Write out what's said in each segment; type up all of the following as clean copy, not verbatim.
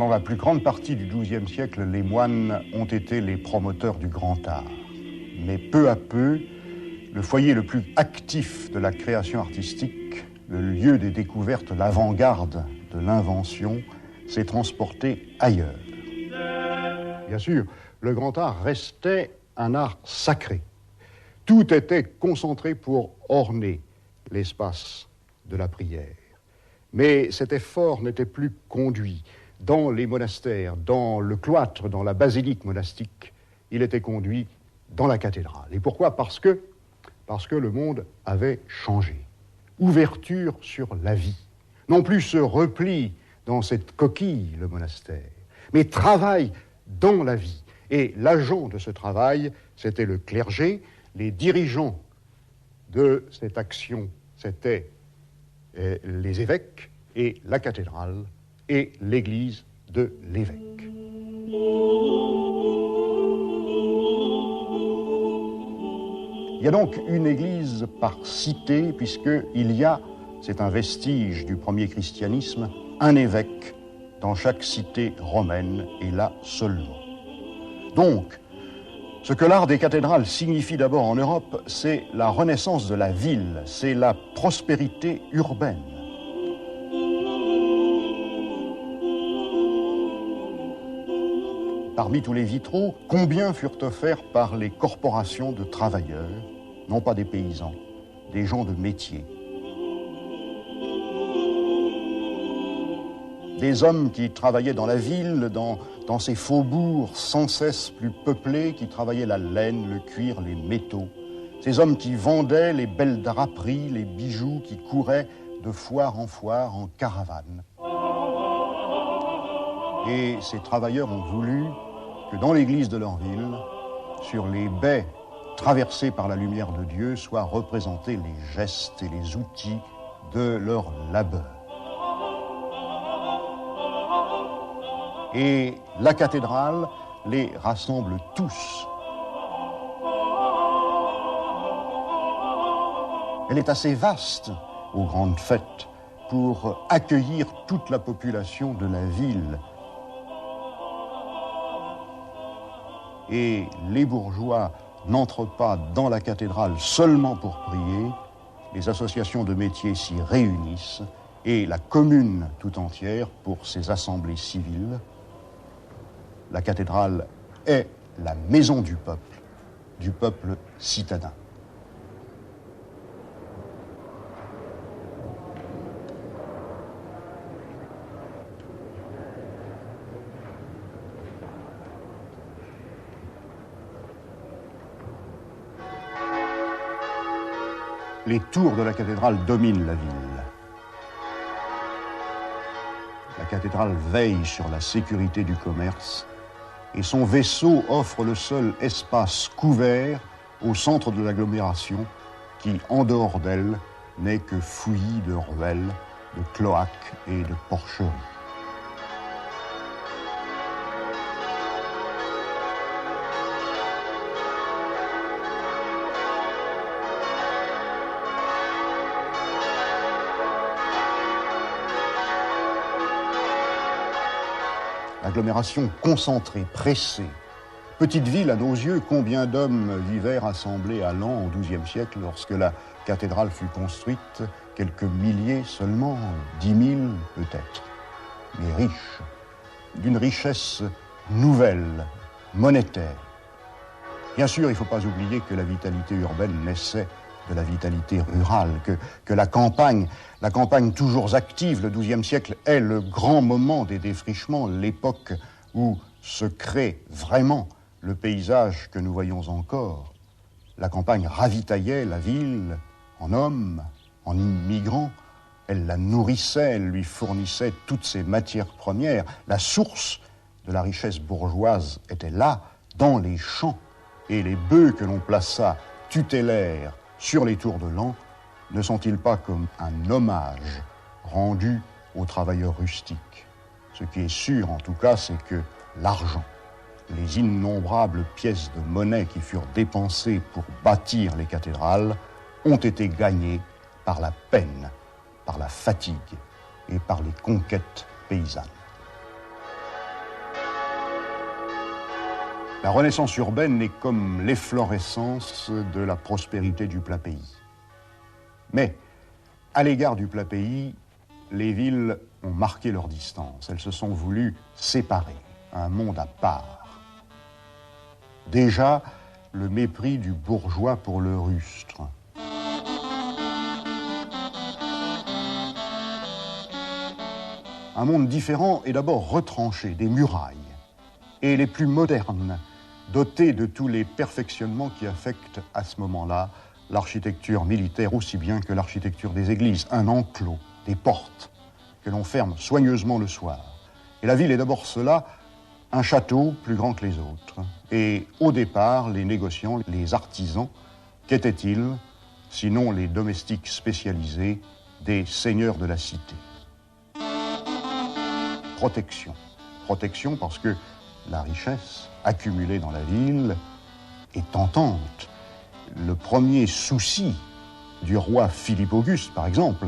Pendant la plus grande partie du XIIe siècle, les moines ont été les promoteurs du grand art. Mais peu à peu, le foyer le plus actif de la création artistique, le lieu des découvertes, l'avant-garde de l'invention, s'est transporté ailleurs. Bien sûr, le grand art restait un art sacré. Tout était concentré pour orner l'espace de la prière. Mais cet effort n'était plus conduit dans les monastères, dans le cloître, dans la basilique monastique. Il était conduit dans la cathédrale. Et pourquoi ? Parce que le monde avait changé. Ouverture sur la vie. Non plus ce repli dans cette coquille, le monastère, mais travail dans la vie. Et l'agent de ce travail, c'était le clergé. Les dirigeants de cette action, c'étaient les évêques et la cathédrale et l'église de l'évêque. Il y a donc une église par cité, puisqu'il y a, c'est un vestige du premier christianisme, un évêque dans chaque cité romaine, et là seulement. Donc, ce que l'art des cathédrales signifie d'abord en Europe, c'est la renaissance de la ville, c'est la prospérité urbaine. Parmi tous les vitraux, combien furent offerts par les corporations de travailleurs, non pas des paysans, des gens de métier. Des hommes qui travaillaient dans la ville, dans ces faubourgs sans cesse plus peuplés, qui travaillaient la laine, le cuir, les métaux. Ces hommes qui vendaient les belles draperies, les bijoux, qui couraient de foire en caravane. Et ces travailleurs ont voulu que dans l'église de leur ville, sur les baies traversées par la lumière de Dieu, soient représentés les gestes et les outils de leur labeur. Et la cathédrale les rassemble tous. Elle est assez vaste aux grandes fêtes pour accueillir toute la population de la ville. Et les bourgeois n'entrent pas dans la cathédrale seulement pour prier. Les associations de métiers s'y réunissent et la commune tout entière pour ses assemblées civiles. La cathédrale est la maison du peuple citadin. Les tours de la cathédrale dominent la ville. La cathédrale veille sur la sécurité du commerce et son vaisseau offre le seul espace couvert au centre de l'agglomération qui, en dehors d'elle, n'est que fouillis de ruelles, de cloaques et de porcheries. L'agglomération concentrée, pressée. Petite ville à nos yeux, combien d'hommes vivaient rassemblés à Laon au XIIe siècle lorsque la cathédrale fut construite? Quelques milliers seulement, 10 000 peut-être. Mais riches, d'une richesse nouvelle, monétaire. Bien sûr, il ne faut pas oublier que la vitalité urbaine naissait de la vitalité rurale, que la campagne toujours active, le XIIe siècle, est le grand moment des défrichements, l'époque où se crée vraiment le paysage que nous voyons encore. La campagne ravitaillait la ville en hommes, en immigrants, elle la nourrissait, elle lui fournissait toutes ses matières premières. La source de la richesse bourgeoise était là, dans les champs, et les bœufs que l'on plaça tutélaires sur les tours de Laon, ne sont-ils pas comme un hommage rendu aux travailleurs rustiques? Ce qui est sûr, en tout cas, c'est que l'argent, les innombrables pièces de monnaie qui furent dépensées pour bâtir les cathédrales, ont été gagnés par la peine, par la fatigue et par les conquêtes paysannes. La renaissance urbaine est comme l'efflorescence de la prospérité du plat pays. Mais, à l'égard du plat pays, les villes ont marqué leur distance. Elles se sont voulues séparer, un monde à part. Déjà, le mépris du bourgeois pour le rustre. Un monde différent est d'abord retranché, des murailles, et les plus modernes, dotés de tous les perfectionnements qui affectent à ce moment-là l'architecture militaire aussi bien que l'architecture des églises. Un enclos, des portes, que l'on ferme soigneusement le soir. Et la ville est d'abord cela, un château plus grand que les autres. Et au départ, les négociants, les artisans, qu'étaient-ils, sinon les domestiques spécialisés des seigneurs de la cité? Protection. Protection parce que la richesse accumulée dans la ville est tentante. Le premier souci du roi Philippe Auguste, par exemple,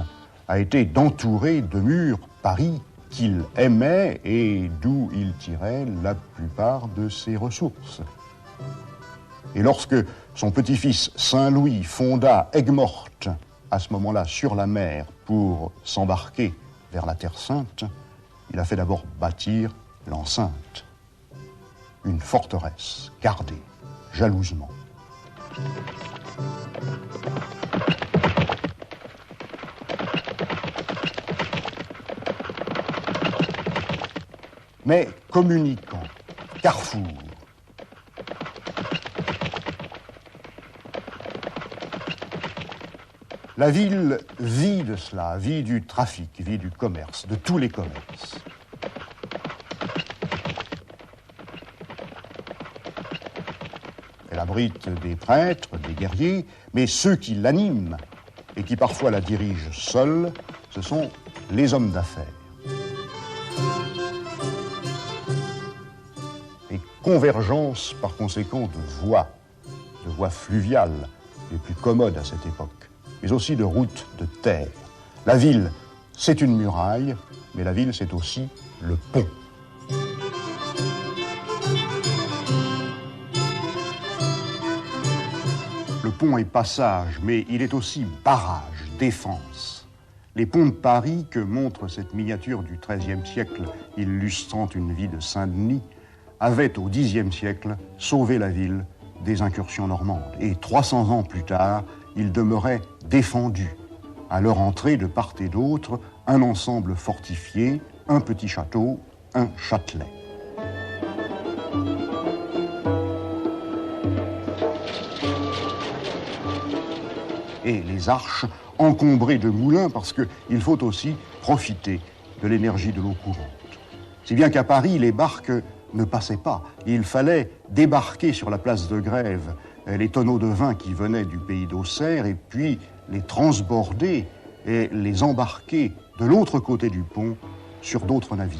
a été d'entourer de murs Paris qu'il aimait et d'où il tirait la plupart de ses ressources. Et lorsque son petit-fils Saint-Louis fonda Aigues-Mortes, à ce moment-là sur la mer, pour s'embarquer vers la Terre Sainte, il a fait d'abord bâtir l'enceinte, une forteresse gardée jalousement. Mais communicant, carrefour, la ville vit de cela, vit du trafic, vit du commerce, de tous les commerces. Elle abrite des prêtres, des guerriers, mais ceux qui l'animent et qui parfois la dirigent seuls, ce sont les hommes d'affaires. Et convergence par conséquent de voies fluviales les plus commodes à cette époque, mais aussi de routes de terre. La ville, c'est une muraille, mais la ville, c'est aussi le pont. Le pont est passage, mais il est aussi barrage, défense. Les ponts de Paris que montre cette miniature du XIIIe siècle illustrant une vie de Saint-Denis avaient au Xe siècle sauvé la ville des incursions normandes. Et 300 ans plus tard, ils demeuraient défendus. À leur entrée, de part et d'autre, un ensemble fortifié, un petit château, un châtelet. Et les arches encombrées de moulins parce qu'il faut aussi profiter de l'énergie de l'eau courante. Si bien qu'à Paris, les barques ne passaient pas. Il fallait débarquer sur la place de Grève les tonneaux de vin qui venaient du pays d'Auxerre et puis les transborder et les embarquer de l'autre côté du pont sur d'autres navires.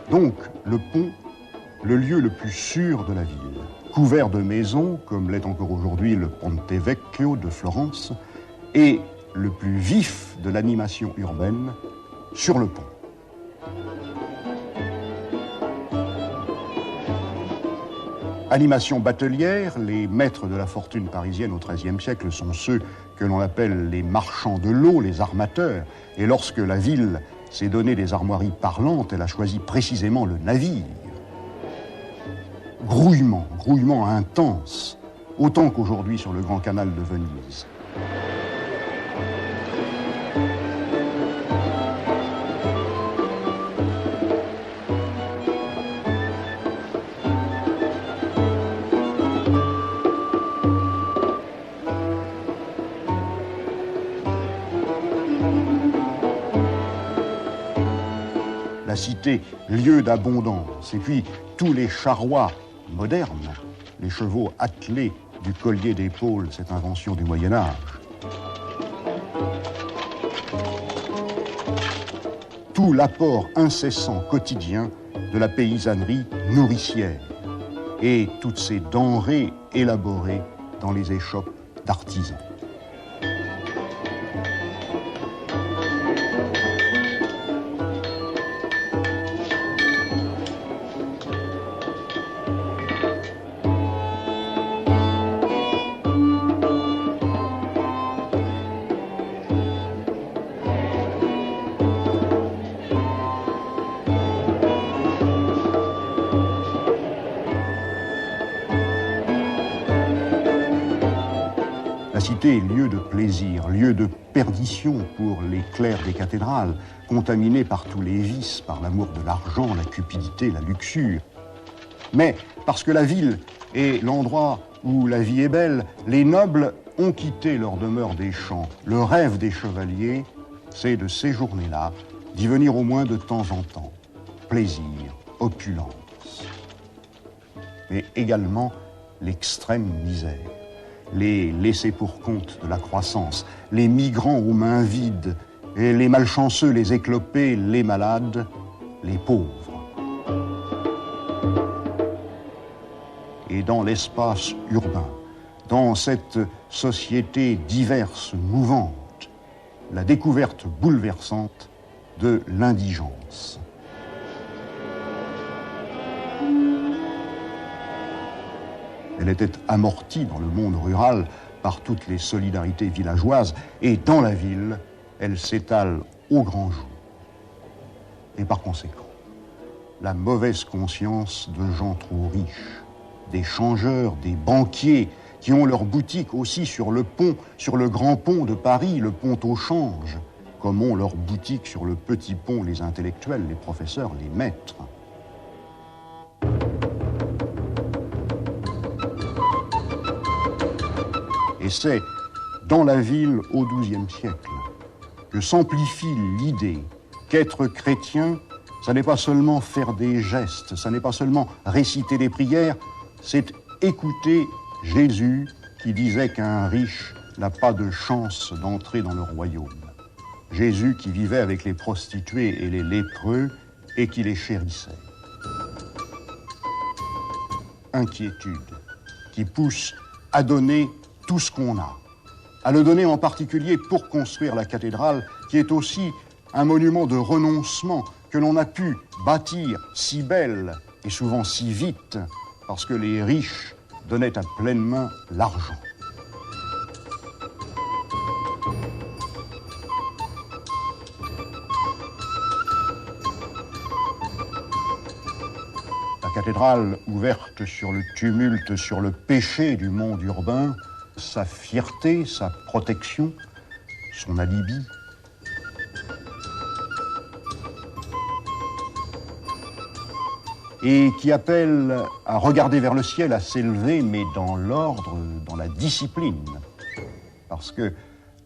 Donc, le pont, le lieu le plus sûr de la ville, couvert de maisons, comme l'est encore aujourd'hui le Ponte Vecchio de Florence, et le plus vif de l'animation urbaine sur le pont. Animation batelière, les maîtres de la fortune parisienne au XIIIe siècle sont ceux que l'on appelle les marchands de l'eau, les armateurs, et lorsque la ville s'est donné des armoiries parlantes, elle a choisi précisément le navire. Grouillement intense, autant qu'aujourd'hui sur le Grand Canal de Venise. La cité, lieu d'abondance, et puis tous les charrois modernes, les chevaux attelés du collier d'épaule, cette invention du Moyen-Âge. Tout l'apport incessant quotidien de la paysannerie nourricière et toutes ces denrées élaborées dans les échoppes d'artisans. La cité est lieu de plaisir, lieu de perdition pour les clercs des cathédrales, contaminés par tous les vices, par l'amour de l'argent, la cupidité, la luxure. Mais parce que la ville est l'endroit où la vie est belle, les nobles ont quitté leur demeure des champs. Le rêve des chevaliers, c'est de séjourner là, d'y venir au moins de temps en temps. Plaisir, opulence. Mais également l'extrême misère. Les laissés pour compte de la croissance, les migrants aux mains vides, et les malchanceux, les éclopés, les malades, les pauvres. Et dans l'espace urbain, dans cette société diverse, mouvante, la découverte bouleversante de l'indigence. Elle était amortie dans le monde rural par toutes les solidarités villageoises, et dans la ville, elle s'étale au grand jour. Et par conséquent, la mauvaise conscience de gens trop riches, des changeurs, des banquiers, qui ont leur boutique aussi sur le pont, sur le grand pont de Paris, le pont au change, comme ont leur boutique sur le petit pont les intellectuels, les professeurs, les maîtres. Et c'est dans la ville au XIIe siècle que s'amplifie l'idée qu'être chrétien, ça n'est pas seulement faire des gestes, ça n'est pas seulement réciter des prières, c'est écouter Jésus qui disait qu'un riche n'a pas de chance d'entrer dans le royaume. Jésus qui vivait avec les prostituées et les lépreux et qui les chérissait. Inquiétude qui pousse à donner tout ce qu'on a, à le donner en particulier pour construire la cathédrale, qui est aussi un monument de renoncement que l'on a pu bâtir si belle et souvent si vite, parce que les riches donnaient à pleine main l'argent. La cathédrale ouverte sur le tumulte, sur le péché du monde urbain, sa fierté, sa protection, son alibi. Et qui appelle à regarder vers le ciel, à s'élever, mais dans l'ordre, dans la discipline. Parce que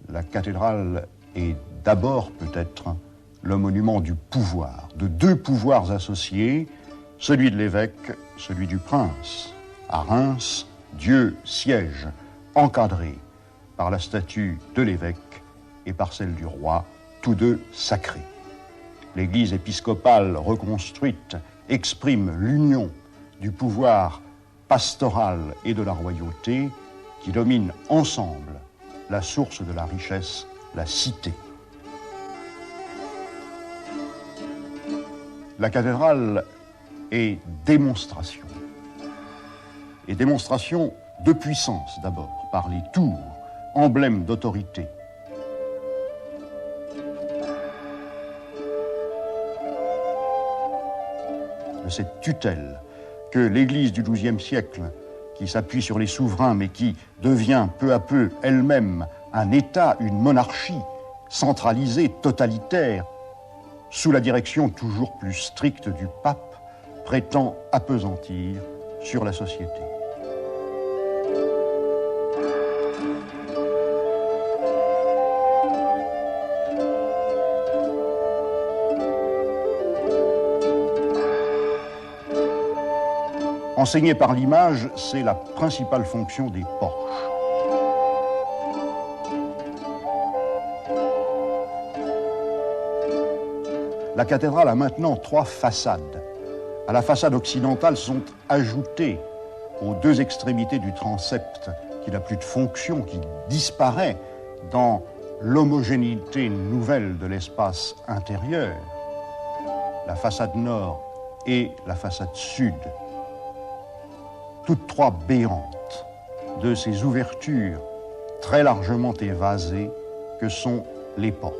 la cathédrale est d'abord peut-être le monument du pouvoir, de deux pouvoirs associés, celui de l'évêque, celui du prince. À Reims, Dieu siège, encadré par la statue de l'évêque et par celle du roi, tous deux sacrés. L'Église épiscopale reconstruite exprime l'union du pouvoir pastoral et de la royauté qui dominent ensemble la source de la richesse, la cité. La cathédrale est démonstration. Et démonstration de puissance d'abord, par les tours, emblèmes d'autorité. De cette tutelle que l'Église du XIIe siècle, qui s'appuie sur les souverains, mais qui devient peu à peu elle-même un État, une monarchie centralisée, totalitaire, sous la direction toujours plus stricte du pape, prétend appesantir sur la société. Enseigner par l'image, c'est la principale fonction des porches. La cathédrale a maintenant 3 façades. À la façade occidentale sont ajoutées aux 2 extrémités du transept qui n'a plus de fonction, qui disparaît dans l'homogénéité nouvelle de l'espace intérieur, la façade nord et la façade sud, toutes trois béantes de ces ouvertures très largement évasées que sont les porches.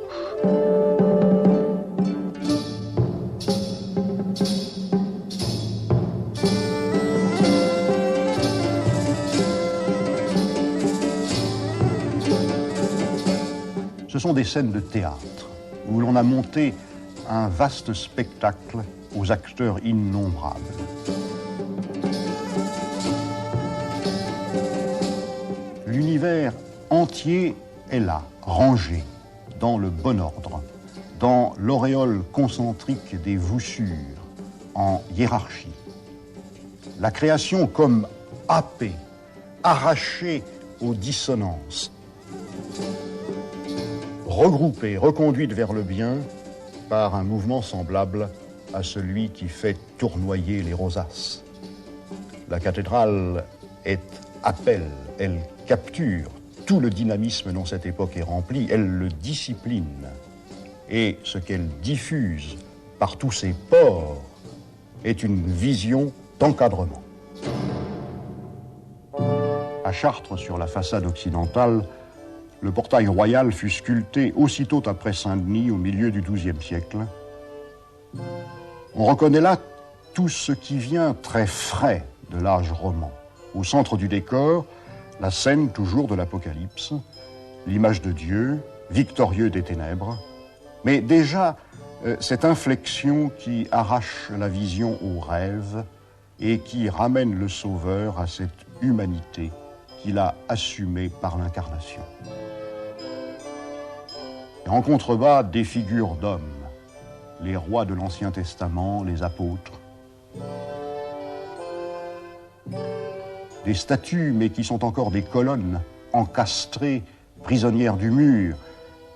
Ce sont des scènes de théâtre où l'on a monté un vaste spectacle aux acteurs innombrables. L'univers entier est là, rangé, dans le bon ordre, dans l'auréole concentrique des voussures, en hiérarchie. La création comme happée, arrachée aux dissonances, regroupée, reconduite vers le bien par un mouvement semblable à celui qui fait tournoyer les rosaces. La cathédrale appelle, elle capture tout le dynamisme dont cette époque est remplie, elle le discipline. Et ce qu'elle diffuse par tous ses pores est une vision d'encadrement. À Chartres, sur la façade occidentale, le portail royal fut sculpté aussitôt après Saint-Denis, au milieu du XIIe siècle. On reconnaît là tout ce qui vient très frais de l'âge roman. Au centre du décor, la scène toujours de l'Apocalypse, l'image de Dieu, victorieux des ténèbres, mais déjà cette inflexion qui arrache la vision au rêve et qui ramène le Sauveur à cette humanité qu'il a assumée par l'incarnation. Et en contrebas, des figures d'hommes, les rois de l'Ancien Testament, les apôtres, des statues, mais qui sont encore des colonnes encastrées, prisonnières du mur,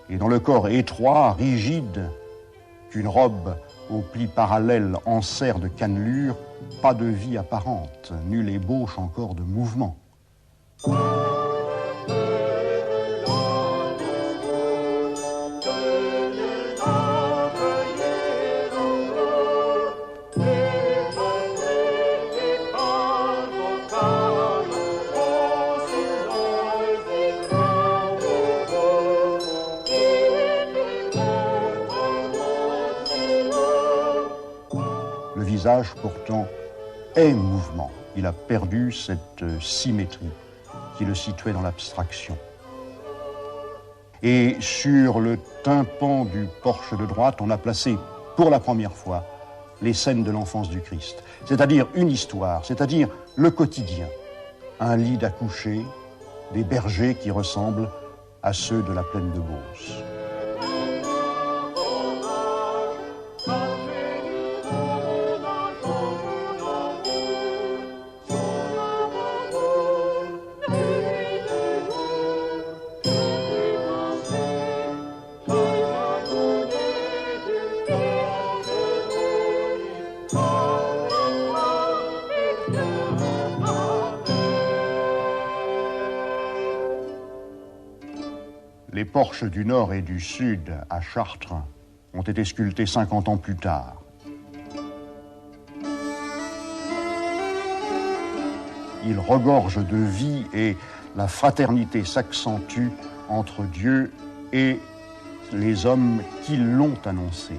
et dont le corps étroit, rigide, qu'une robe aux plis parallèles enserre de cannelures, pas de vie apparente, nulle ébauche encore de mouvement. Le visage, pourtant, est mouvement. Il a perdu cette symétrie qui le situait dans l'abstraction. Et sur le tympan du porche de droite, on a placé pour la première fois les scènes de l'enfance du Christ, c'est-à-dire une histoire, c'est-à-dire le quotidien. Un lit d'accouchée, des bergers qui ressemblent à ceux de la plaine de Beauce. Les porches du nord et du sud, à Chartres, ont été sculptés 50 ans plus tard. Ils regorgent de vie et la fraternité s'accentue entre Dieu et les hommes qui l'ont annoncé.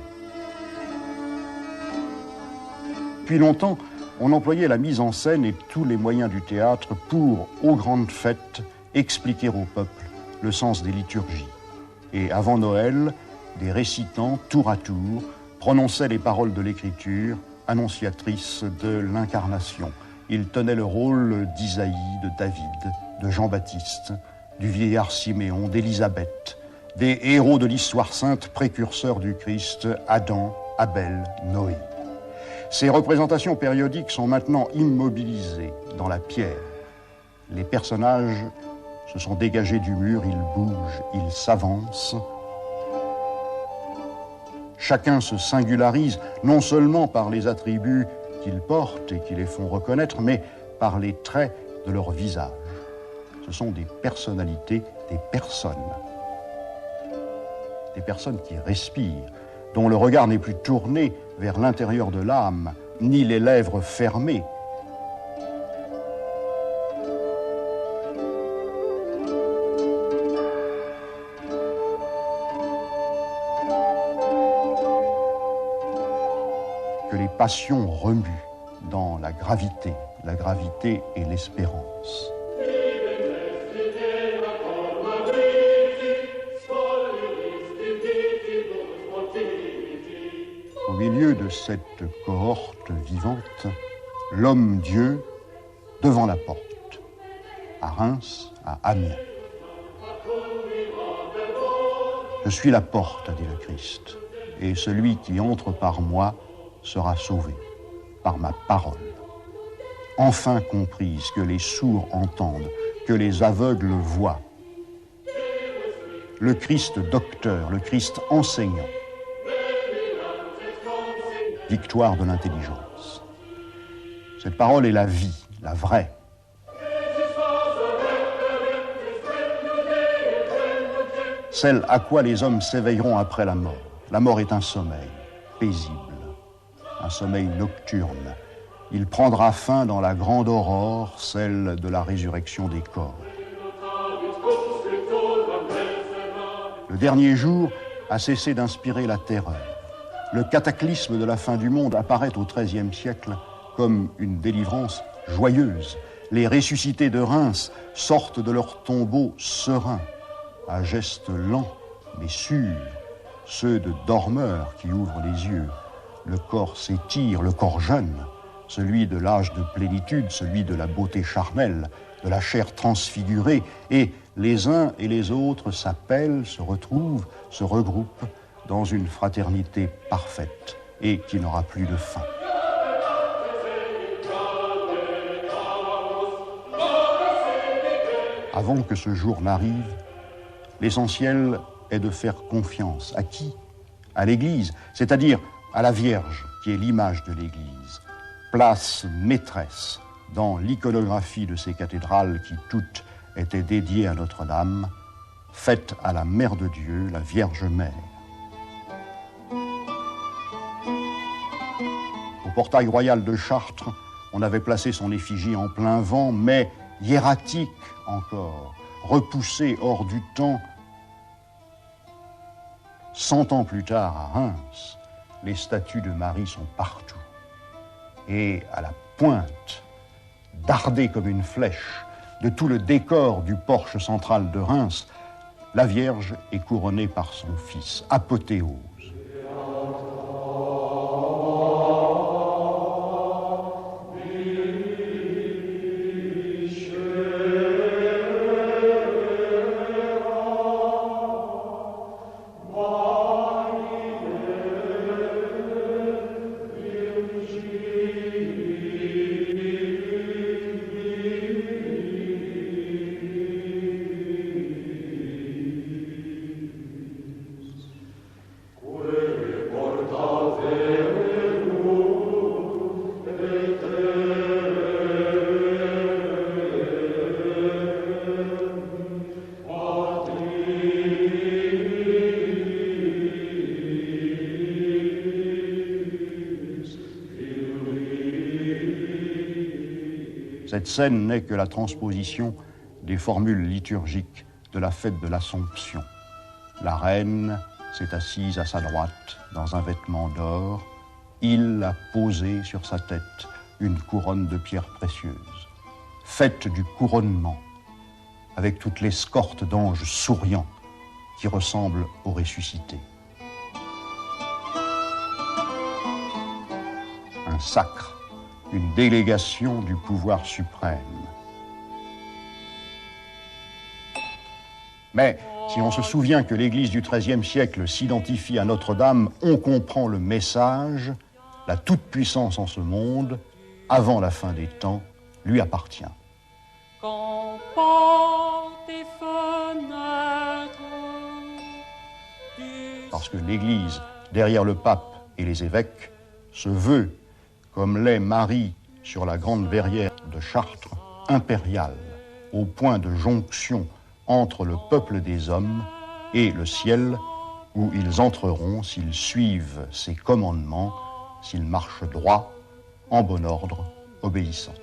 Depuis longtemps, on employait la mise en scène et tous les moyens du théâtre pour, aux grandes fêtes, expliquer au peuple le sens des liturgies. Et avant Noël, des récitants, tour à tour, prononçaient les paroles de l'Écriture, annonciatrices de l'incarnation. Ils tenaient le rôle d'Isaïe, de David, de Jean-Baptiste, du vieillard Siméon, d'Élisabeth, des héros de l'histoire sainte précurseurs du Christ, Adam, Abel, Noé. Ces représentations périodiques sont maintenant immobilisées dans la pierre. Les personnages se sont dégagés du mur, ils bougent, ils s'avancent. Chacun se singularise, non seulement par les attributs qu'ils portent et qui les font reconnaître, mais par les traits de leur visage. Ce sont des personnalités, des personnes qui respirent, dont le regard n'est plus tourné vers l'intérieur de l'âme, ni les lèvres fermées. Que les passions remuent dans la gravité et l'espérance. Au milieu de cette cohorte vivante, l'homme-dieu devant la porte, à Reims, à Amiens. Je suis la porte, a dit le Christ, et celui qui entre par moi sera sauvé, par ma parole. Enfin comprise, que les sourds entendent, que les aveugles voient. Le Christ docteur, le Christ enseignant. Victoire de l'intelligence. Cette parole est la vie, la vraie. Celle à quoi les hommes s'éveilleront après la mort. La mort est un sommeil paisible, un sommeil nocturne. Il prendra fin dans la grande aurore, celle de la résurrection des corps. Le dernier jour a cessé d'inspirer la terreur. Le cataclysme de la fin du monde apparaît au XIIIe siècle comme une délivrance joyeuse. Les ressuscités de Reims sortent de leur tombeau sereins, à gestes lents mais sûrs, ceux de dormeurs qui ouvrent les yeux. Le corps s'étire, le corps jeune, celui de l'âge de plénitude, celui de la beauté charnelle, de la chair transfigurée, et les uns et les autres s'appellent, se retrouvent, se regroupent dans une fraternité parfaite et qui n'aura plus de fin. Avant que ce jour n'arrive, l'essentiel est de faire confiance. À qui? À l'Église, c'est-à-dire à la Vierge, qui est l'image de l'Église. Place maîtresse dans l'iconographie de ces cathédrales qui toutes étaient dédiées à Notre-Dame, faite à la Mère de Dieu, la Vierge Mère. Au portail royal de Chartres, on avait placé son effigie en plein vent, mais hiératique encore, repoussée hors du temps. 100 ans plus tard, à Reims, les statues de Marie sont partout. Et à la pointe, dardée comme une flèche, de tout le décor du porche central de Reims, la Vierge est couronnée par son Fils, apothéose. Cette scène n'est que la transposition des formules liturgiques de la fête de l'Assomption. La reine s'est assise à sa droite dans un vêtement d'or. Il a posé sur sa tête une couronne de pierres précieuses. Fête du couronnement, avec toute l'escorte d'anges souriants qui ressemblent aux ressuscités. Un sacre, une délégation du pouvoir suprême. Mais si on se souvient que l'Église du XIIIe siècle s'identifie à Notre-Dame, on comprend le message. La toute-puissance en ce monde, avant la fin des temps, lui appartient. Quand portes et fenêtres, Parce que l'Église, derrière le pape et les évêques, se veut, comme l'est Marie sur la grande verrière de Chartres, impériale, au point de jonction entre le peuple des hommes et le ciel, où ils entreront s'ils suivent ses commandements, s'ils marchent droit, en bon ordre, obéissant.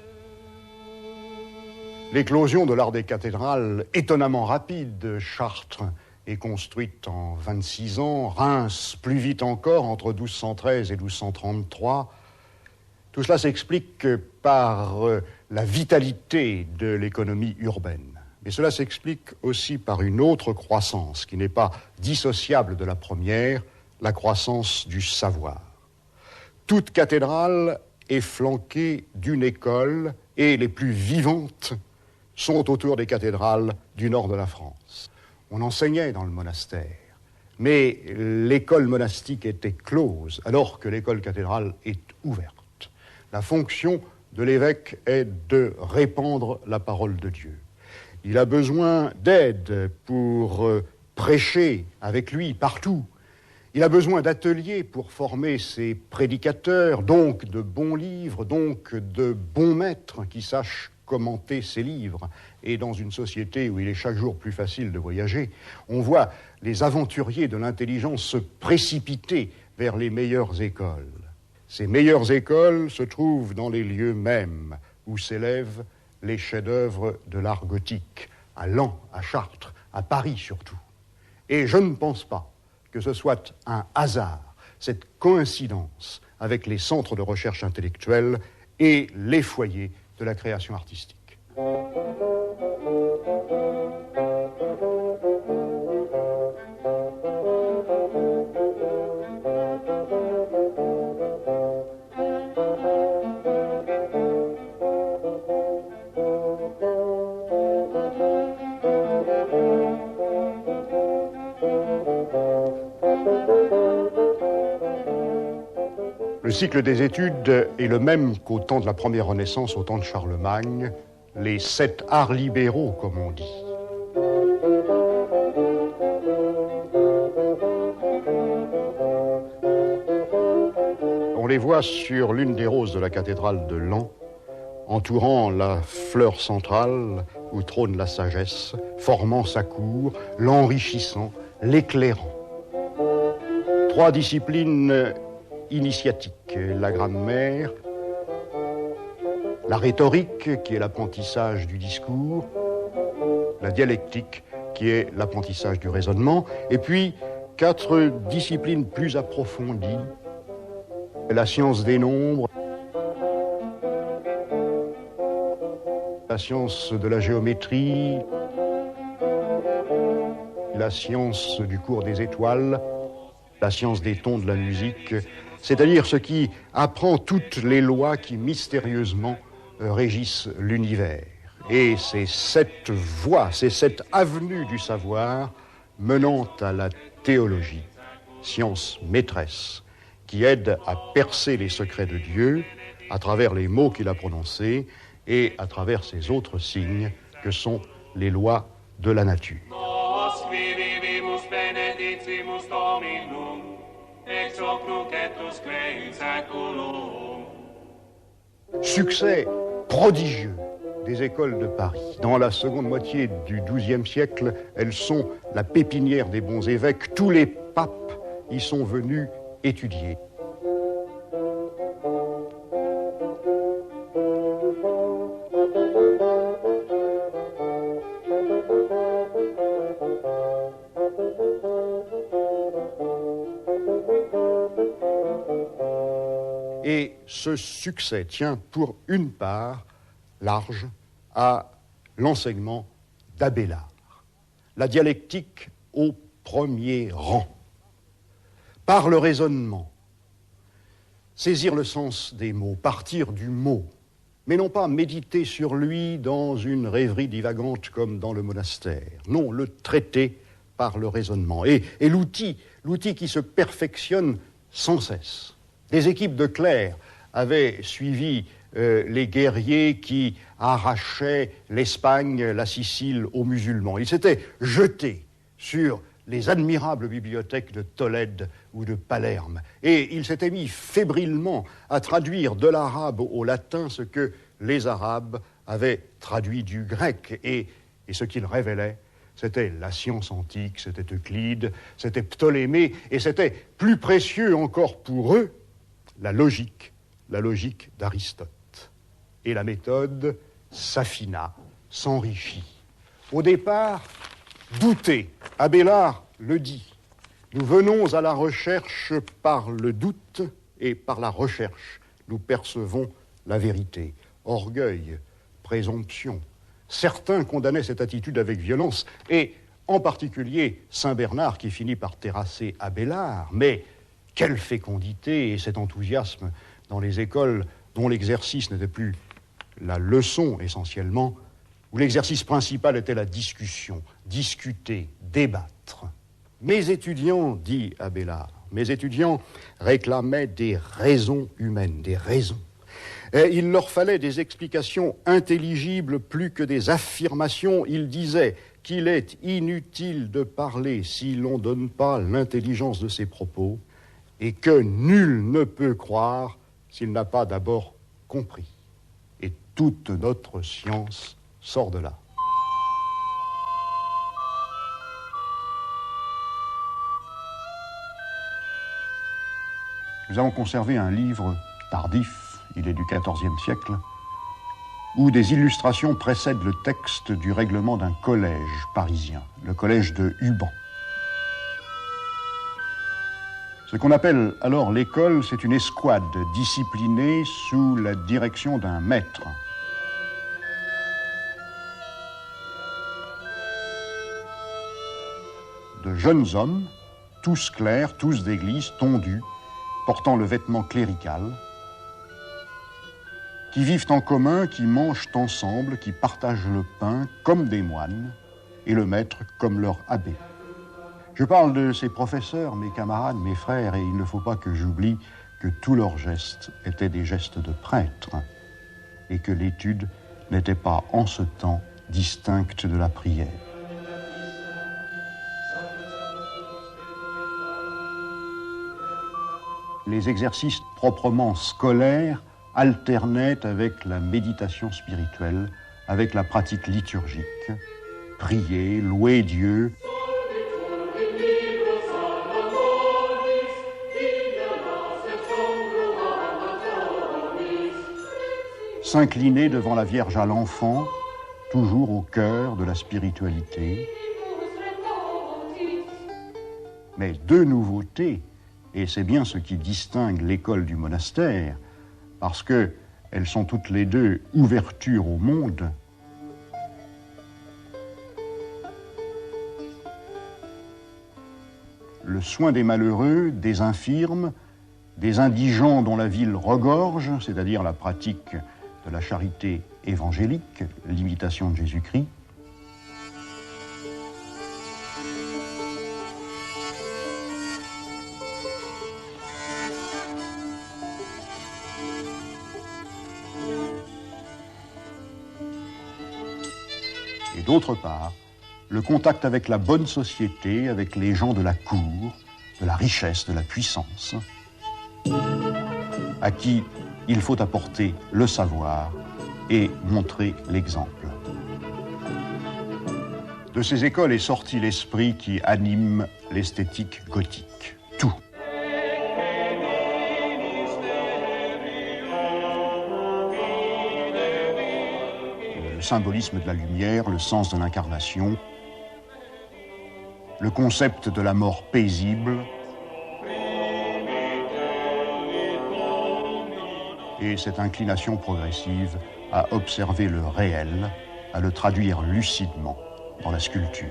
L'éclosion de l'art des cathédrales, étonnamment rapide, Chartres est construite en 26 ans, Reims plus vite encore, entre 1213 et 1233. Tout cela s'explique par la vitalité de l'économie urbaine. Mais cela s'explique aussi par une autre croissance qui n'est pas dissociable de la première, la croissance du savoir. Toute cathédrale est flanquée d'une école et les plus vivantes sont autour des cathédrales du nord de la France. On enseignait dans le monastère, mais l'école monastique était close alors que l'école cathédrale est ouverte. La fonction de l'évêque est de répandre la parole de Dieu. Il a besoin d'aide pour prêcher avec lui partout. Il a besoin d'ateliers pour former ses prédicateurs, donc de bons livres, donc de bons maîtres qui sachent commenter ses livres. Et dans une société où il est chaque jour plus facile de voyager, on voit les aventuriers de l'intelligence se précipiter vers les meilleures écoles. Ces meilleures écoles se trouvent dans les lieux mêmes où s'élèvent les chefs-d'œuvre de l'art gothique, à Laon, à Chartres, à Paris surtout. Et je ne pense pas que ce soit un hasard, cette coïncidence avec les centres de recherche intellectuelle et les foyers de la création artistique. Le cycle des études est le même qu'au temps de la première Renaissance, au temps de Charlemagne, les 7 arts libéraux, comme on dit. On les voit sur l'une des roses de la cathédrale de Laon, entourant la fleur centrale où trône la sagesse, formant sa cour, l'enrichissant, l'éclairant. 3 disciplines initiatiques, la grammaire, la rhétorique, qui est l'apprentissage du discours, la dialectique, qui est l'apprentissage du raisonnement, et puis 4 disciplines plus approfondies, la science des nombres, la science de la géométrie, la science du cours des étoiles, la science des tons de la musique, c'est-à-dire ce qui apprend toutes les lois qui mystérieusement régissent l'univers. Et ces 7 voies, ces 7 avenues du savoir menant à la théologie, science maîtresse, qui aide à percer les secrets de Dieu à travers les mots qu'il a prononcés et à travers ces autres signes que sont les lois de la nature. Succès prodigieux des écoles de Paris. Dans la seconde moitié du XIIe siècle, elles sont la pépinière des bons évêques. Tous les papes y sont venus étudier. Et ce succès tient pour une part large à l'enseignement d'Abélard. La dialectique au premier rang. Par le raisonnement, saisir le sens des mots, partir du mot, mais non pas méditer sur lui dans une rêverie divagante comme dans le monastère. Non, le traiter par le raisonnement. Et l'outil qui se perfectionne sans cesse. Des équipes de clercs avaient suivi les guerriers qui arrachaient l'Espagne, la Sicile aux musulmans. Ils s'étaient jetés sur les admirables bibliothèques de Tolède ou de Palerme. Et ils s'étaient mis fébrilement à traduire de l'arabe au latin ce que les Arabes avait traduit du grec, et ce qu'il révélait, c'était la science antique, c'était Euclide, c'était Ptolémée, et c'était plus précieux encore pour eux, la logique d'Aristote. Et la méthode s'affina, s'enrichit. Au départ, douter. Abélard le dit. Nous venons à la recherche par le doute, et par la recherche, nous percevons la vérité. Orgueil, présomption. Certains condamnaient cette attitude avec violence, et en particulier Saint Bernard qui finit par terrasser Abélard. Mais quelle fécondité et cet enthousiasme dans les écoles dont l'exercice n'était plus la leçon essentiellement, où l'exercice principal était la discussion, discuter, débattre. Mes étudiants, dit Abélard, mes étudiants réclamaient des raisons humaines, des raisons. Et il leur fallait des explications intelligibles plus que des affirmations. Ils disaient qu'il est inutile de parler si l'on ne donne pas l'intelligence de ses propos et que nul ne peut croire s'il n'a pas d'abord compris. Et toute notre science sort de là. Nous avons conservé un livre tardif, il est du XIVe siècle, où des illustrations précèdent le texte du règlement d'un collège parisien, le collège de Huban. Ce qu'on appelle alors l'école, c'est une escouade disciplinée sous la direction d'un maître. De jeunes hommes, tous clairs, tous d'église, tondus, portant le vêtement clérical, qui vivent en commun, qui mangent ensemble, qui partagent le pain comme des moines, et le maître comme leur abbé. Je parle de ces professeurs, mes camarades, mes frères, et il ne faut pas que j'oublie que tous leurs gestes étaient des gestes de prêtres, et que l'étude n'était pas en ce temps distincte de la prière. Les exercices proprement scolaires alternaient avec la méditation spirituelle, avec la pratique liturgique, prier, louer Dieu. S'incliner devant la Vierge à l'enfant, toujours au cœur de la spiritualité. Mais deux nouveautés, et c'est bien ce qui distingue l'école du monastère, parce qu'elles sont toutes les deux ouverture au monde. Le soin des malheureux, des infirmes, des indigents dont la ville regorge, c'est-à-dire la pratique de la charité évangélique, l'imitation de Jésus-Christ. Et d'autre part, le contact avec la bonne société, avec les gens de la cour, de la richesse, de la puissance, à qui il faut apporter le savoir et montrer l'exemple. De ces écoles est sorti l'esprit qui anime l'esthétique gothique. Tout. Le symbolisme de la lumière, le sens de l'incarnation, le concept de la mort paisible, et cette inclination progressive à observer le réel, à le traduire lucidement dans la sculpture.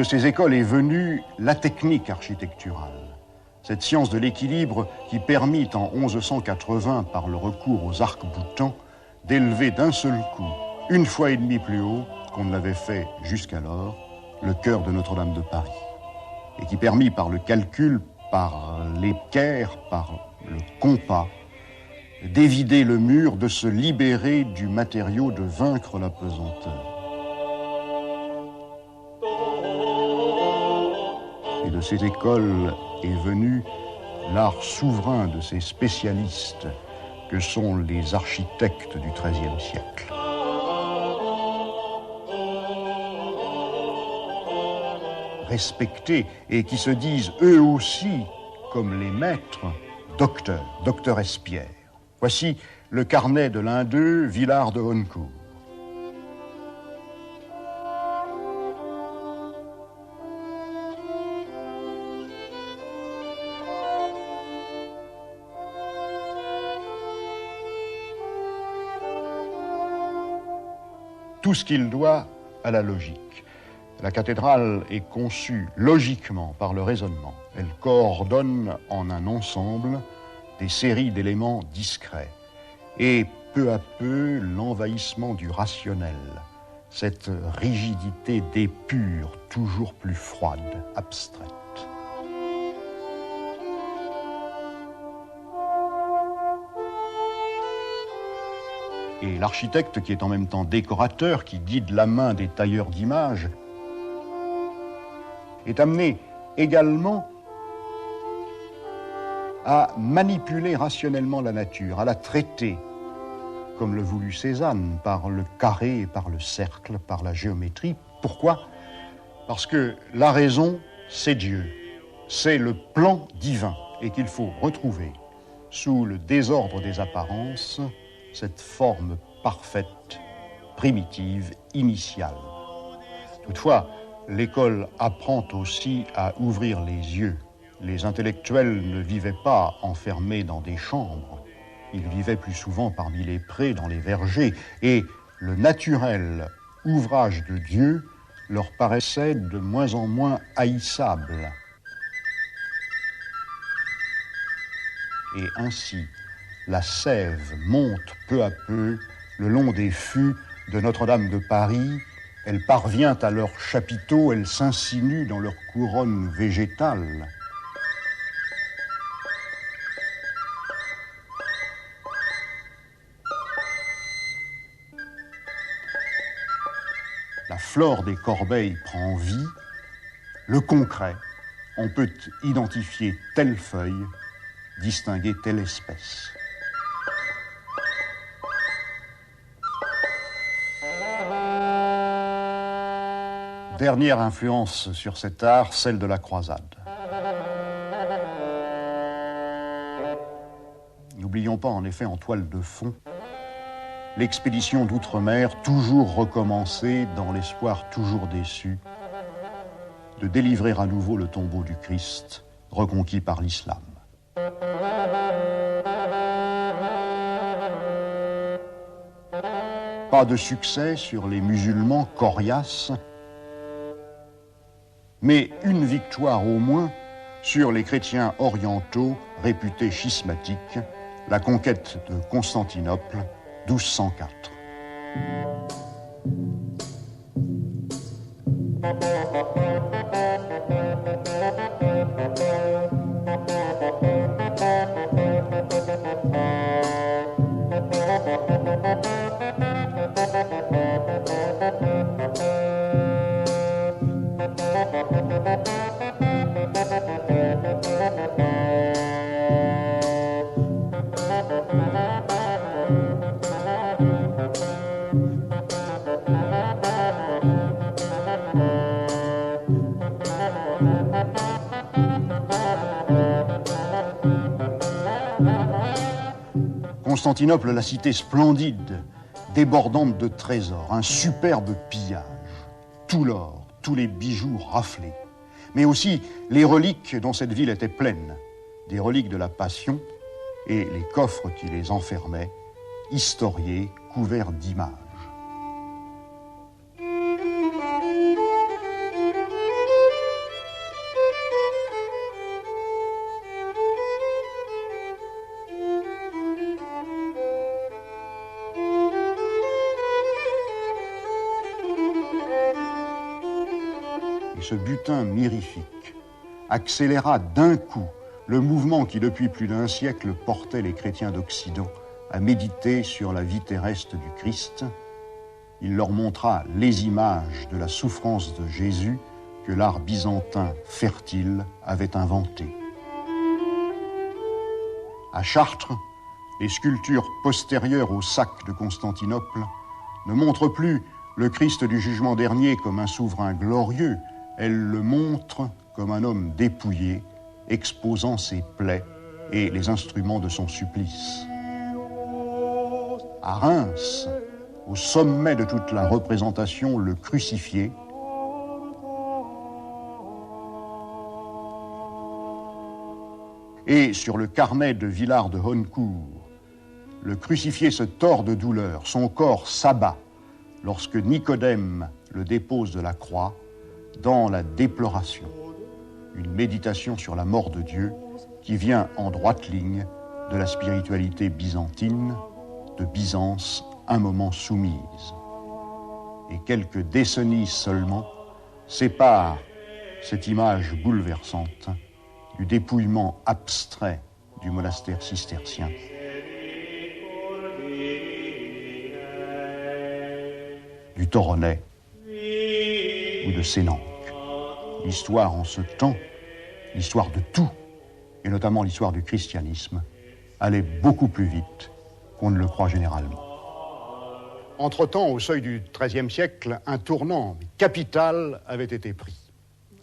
De ces écoles est venue la technique architecturale, cette science de l'équilibre qui permit en 1180, par le recours aux arcs-boutants, d'élever d'un seul coup, 1,5 fois plus haut qu'on ne l'avait fait jusqu'alors, le chœur de Notre-Dame de Paris, et qui permit par le calcul, par l'équerre, par le compas, d'évider le mur, de se libérer du matériau, de vaincre la pesanteur. Et de ces écoles est venu l'art souverain de ces spécialistes que sont les architectes du XIIIe siècle. Respectés et qui se disent eux aussi, comme les maîtres, docteurs Espierre. Voici le carnet de l'un d'eux, Villard de Honnecourt. Tout ce qu'il doit à la logique. La cathédrale est conçue logiquement par le raisonnement. Elle coordonne en un ensemble des séries d'éléments discrets. Et peu à peu, l'envahissement du rationnel, cette rigidité d'épure toujours plus froide, abstraite. Et l'architecte, qui est en même temps décorateur, qui guide la main des tailleurs d'images, est amené également à manipuler rationnellement la nature, à la traiter, comme le voulut Cézanne, par le carré, par le cercle, par la géométrie. Pourquoi ? Parce que la raison, c'est Dieu, c'est le plan divin, et qu'il faut retrouver sous le désordre des apparences, cette forme parfaite, primitive, initiale. Toutefois, l'école apprend aussi à ouvrir les yeux. Les intellectuels ne vivaient pas enfermés dans des chambres. Ils vivaient plus souvent parmi les prés, dans les vergers, et le naturel ouvrage de Dieu leur paraissait de moins en moins haïssable. Et ainsi, la sève monte peu à peu le long des fûts de Notre-Dame de Paris. Elle parvient à leurs chapiteaux, elle s'insinue dans leur couronne végétale. La flore des corbeilles prend vie. Le concret, on peut identifier telle feuille, distinguer telle espèce. Dernière influence sur cet art, celle de la croisade. N'oublions pas en effet en toile de fond l'expédition d'outre-mer, toujours recommencée dans l'espoir toujours déçu de délivrer à nouveau le tombeau du Christ reconquis par l'islam. Pas de succès sur les musulmans coriaces, mais une victoire au moins sur les chrétiens orientaux réputés schismatiques, la conquête de Constantinople, 1204. Constantinople, la cité splendide, débordante de trésors, un superbe pillage, tout l'or, tous les bijoux raflés, mais aussi les reliques dont cette ville était pleine, des reliques de la Passion et les coffres qui les enfermaient, historiés, couverts d'images. et ce butin mirifique accéléra d'un coup le mouvement qui depuis plus d'un siècle portait les chrétiens d'Occident à méditer sur la vie terrestre du Christ. Il leur montra les images de la souffrance de Jésus que l'art byzantin fertile avait inventé. À Chartres, les sculptures postérieures au sac de Constantinople ne montrent plus le Christ du jugement dernier comme un souverain glorieux, elles le montrent comme un homme dépouillé, exposant ses plaies et les instruments de son supplice. À Reims, au sommet de toute la représentation, le crucifié, et sur le carnet de Villard de Honnecourt, le crucifié se tord de douleur, son corps s'abat lorsque Nicodème le dépose de la croix dans la déploration, une méditation sur la mort de Dieu qui vient en droite ligne de la spiritualité byzantine, de Byzance un moment soumise. Et quelques décennies seulement séparent cette image bouleversante du dépouillement abstrait du monastère cistercien. Du Toronnet ou de Sénanque. L'histoire en ce temps, l'histoire de tout, et notamment l'histoire du christianisme, allait beaucoup plus vite qu'on ne le croit généralement. Entre-temps, au seuil du XIIIe siècle, un tournant capital avait été pris.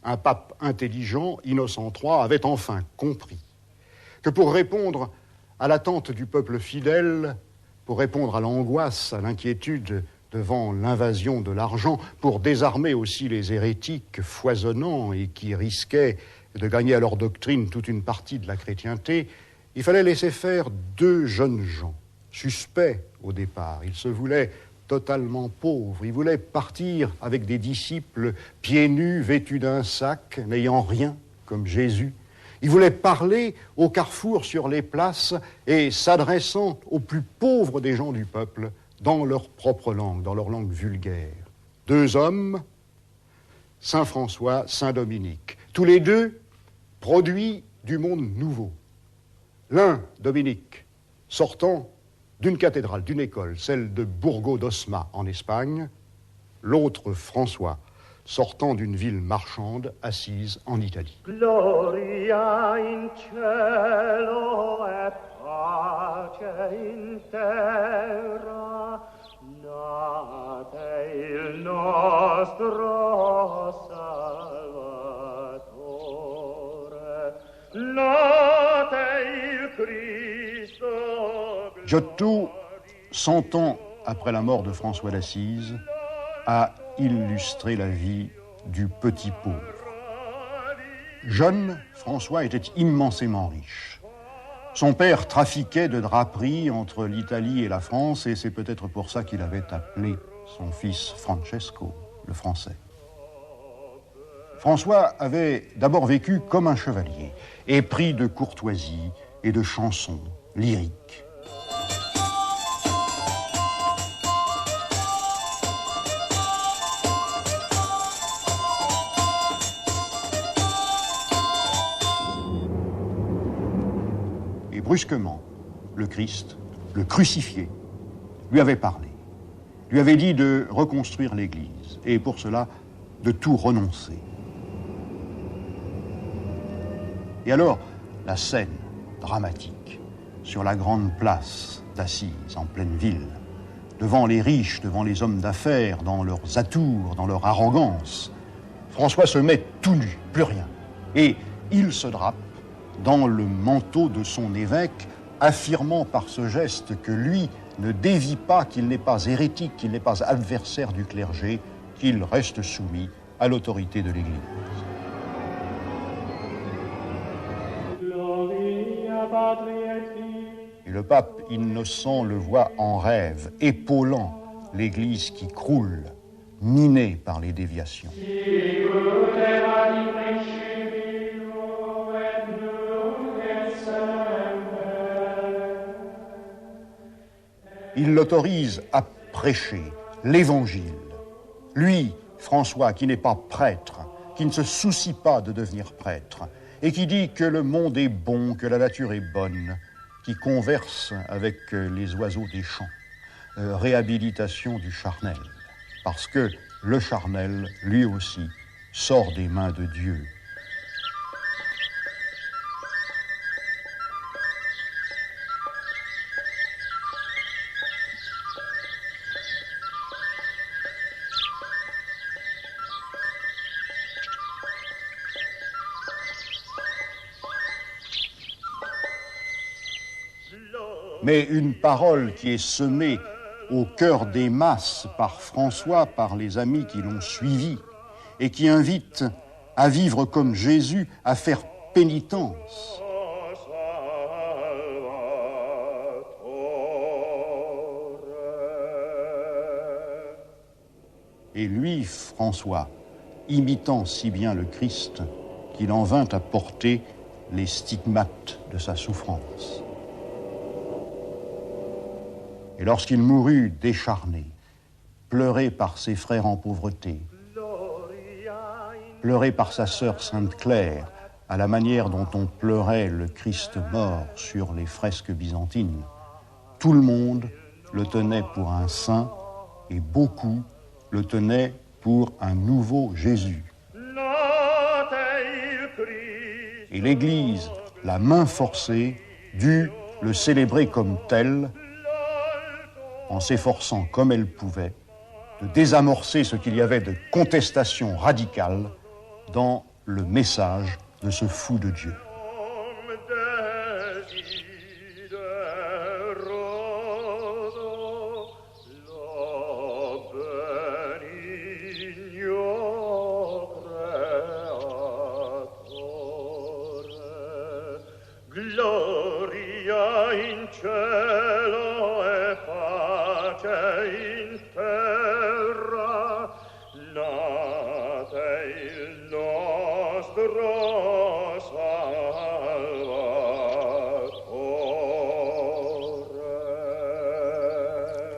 Un pape intelligent, Innocent III, avait enfin compris que pour répondre à l'attente du peuple fidèle, pour répondre à l'angoisse, à l'inquiétude devant l'invasion de l'argent, pour désarmer aussi les hérétiques foisonnants et qui risquaient de gagner à leur doctrine toute une partie de la chrétienté, il fallait laisser faire deux jeunes gens, suspects au départ. Ils se voulaient totalement pauvres. Ils voulaient partir avec des disciples pieds nus, vêtus d'un sac, n'ayant rien, comme Jésus. Ils voulaient parler au carrefour sur les places et s'adressant aux plus pauvres des gens du peuple dans leur propre langue, dans leur langue vulgaire. Deux hommes, Saint François, Saint Dominique, tous les deux produits du monde nouveau. L'un, Dominique, sortant d'une cathédrale, d'une école, celle de Burgo d'Osma en Espagne, l'autre, François, sortant d'une ville marchande assise en Italie. Gloria in cielo et pace in terra, nate il nostro Salvatore, nate il Cristo. Giotto, 100 ans après la mort de François d'Assise, a illustré la vie du petit pauvre. Jeune, François était immensément riche. Son père trafiquait de draperies entre l'Italie et la France, et c'est peut-être pour ça qu'il avait appelé son fils Francesco, le français. François avait d'abord vécu comme un chevalier, épris de courtoisie et de chansons lyriques. Brusquement, le Christ, le crucifié, lui avait parlé, lui avait dit de reconstruire l'Église et pour cela de tout renoncer. Et alors, la scène dramatique sur la grande place d'Assise, en pleine ville, devant les riches, devant les hommes d'affaires, dans leurs atours, dans leur arrogance, François se met tout nu, plus rien, et il se drape dans le manteau de son évêque, affirmant par ce geste que lui ne dévie pas, qu'il n'est pas hérétique, qu'il n'est pas adversaire du clergé, qu'il reste soumis à l'autorité de l'Église. Et le pape Innocent le voit en rêve, épaulant l'Église qui croule, minée par les déviations. Il l'autorise à prêcher l'Évangile. Lui, François, qui n'est pas prêtre, qui ne se soucie pas de devenir prêtre, et qui dit que le monde est bon, que la nature est bonne, qui converse avec les oiseaux des champs. Réhabilitation du charnel, parce que le charnel, lui aussi, sort des mains de Dieu. Mais une parole qui est semée au cœur des masses par François, par les amis qui l'ont suivi, et qui invite à vivre comme Jésus, à faire pénitence. Et lui, François, imitant si bien le Christ, qu'il en vint à porter les stigmates de sa souffrance. Et lorsqu'il mourut décharné, pleuré par ses frères en pauvreté, pleuré par sa sœur Sainte-Claire, à la manière dont on pleurait le Christ mort sur les fresques byzantines, tout le monde le tenait pour un saint et beaucoup le tenaient pour un nouveau Jésus. Et l'Église, la main forcée, dut le célébrer comme tel, en s'efforçant comme elle pouvait de désamorcer ce qu'il y avait de contestation radicale dans le message de ce fou de Dieu.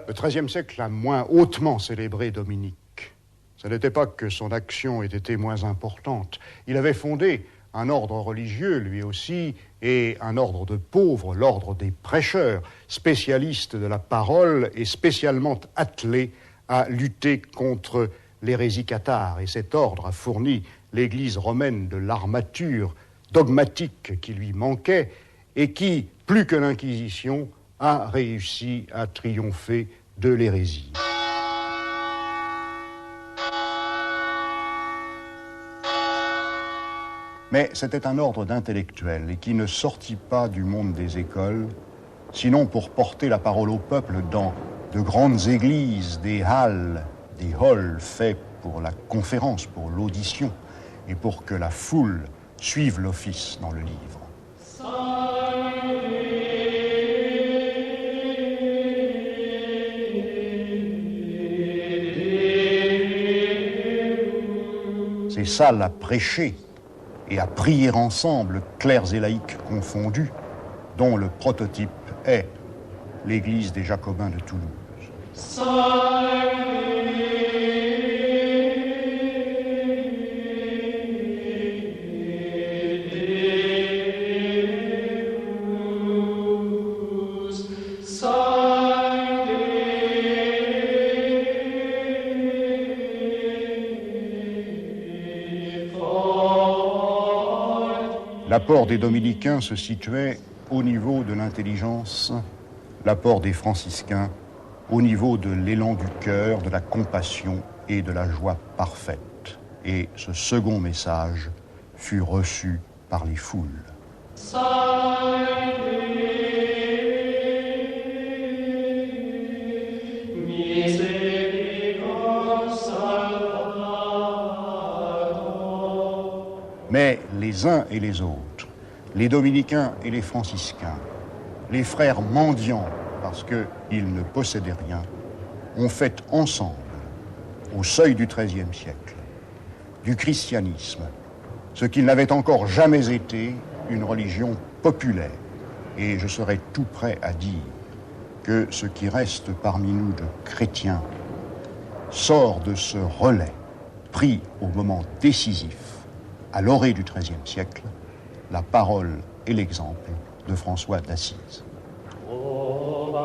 Le XIIIe siècle a moins hautement célébré Dominique. Ce n'était pas que son action ait été moins importante. Il avait fondé un ordre religieux, lui aussi, et un ordre de pauvres, l'ordre des prêcheurs, spécialistes de la parole et spécialement attelés à lutter contre l'hérésie cathare. Et cet ordre a fourni l'Église romaine de l'armature dogmatique qui lui manquait et qui, plus que l'Inquisition, a réussi à triompher de l'hérésie. Mais c'était un ordre d'intellectuels et qui ne sortit pas du monde des écoles, sinon pour porter la parole au peuple dans de grandes églises, des halles, des halls faits pour la conférence, pour l'audition, et pour que la foule suive l'office dans le livre. Ces salles à prêcher et à prier ensemble, clercs et laïcs confondus, dont le prototype est l'église des Jacobins de Toulouse. L'apport des dominicains se situait au niveau de l'intelligence, l'apport des franciscains au niveau de l'élan du cœur, de la compassion et de la joie parfaite. Et ce second message fut reçu par les foules. Mais les uns et les autres, les dominicains et les franciscains, les frères mendiants, parce qu'ils ne possédaient rien, ont fait ensemble, au seuil du XIIIe siècle, du christianisme, ce qu'il n'avait encore jamais été, une religion populaire. Et je serais tout prêt à dire que ce qui reste parmi nous de chrétiens sort de ce relais pris au moment décisif à l'orée du XIIIe siècle, la parole et l'exemple de François d'Assise. Oh,